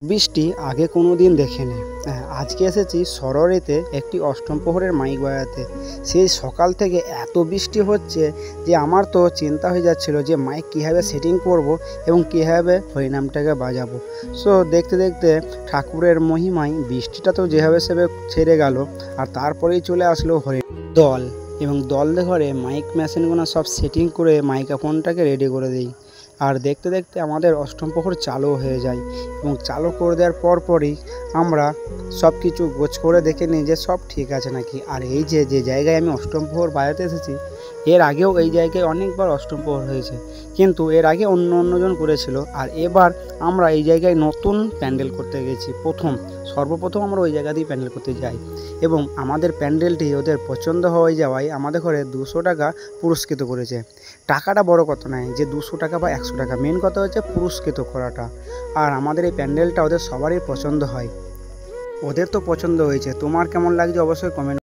বৃষ্টি আগে কোনো দিন দেখিনি। আজকে এসেছি সরোরিতে একটি অষ্টম প্রহরের মাইক বাজাতে। সেই সকাল থেকে এত বৃষ্টি হচ্ছে যে আমার তো চিন্তা হয়ে যাচ্ছিল যে মাইক কীভাবে সেটিং করব এবং কীভাবে হরিনামটাকে বাজাবো। সো দেখতে দেখতে ঠাকুরের মহিমায় বৃষ্টিটা তো যেভাবে সেভাবে ছেড়ে গেল, আর তারপরেই চলে আসলো দল এবং দল ঘরে মাইক মেশিনগুলো সব সেটিং করে মাইক্রোফোনটাকে রেডি করে দিই। আর দেখতে দেখতে আমাদের অষ্টম প্রহর চালু হয়ে যায় এবং চালু করে দেওয়ার পরপরই আমরা সব কিছু গোছ করে দেখে নিই যে সব ঠিক আছে নাকি। আর এই যে জায়গায় আমি অষ্টম প্রহর বাজাতে এসেছি, এর আগেও এই জায়গায় অনেকবার অষ্টম প্রহর হয়েছে, কিন্তু এর আগে অন্যজন করেছিল। আর এবার আমরা এই জায়গায় নতুন প্যান্ডেল করতে গেছি। সর্বপ্রথম আমরা ওই জায়গাতেই প্যান্ডেল করতে যাই এবং আমাদের প্যান্ডেলটি ওদের পছন্দ হয়ে যাওয়ায় আমাদের ঘরে 200 টাকা পুরস্কৃত করেছে। টাকাটা বড় কথা নয় যে 200 টাকা বা 100 টাকা, মেন কথা হচ্ছে পুরস্কৃত করাটা। আর আমাদের এই প্যান্ডেলটা ওদের সবারই পছন্দ হয়। ওদের তো পছন্দ হয়েছে, তোমার কেমন লাগছে অবশ্যই কমেন্ট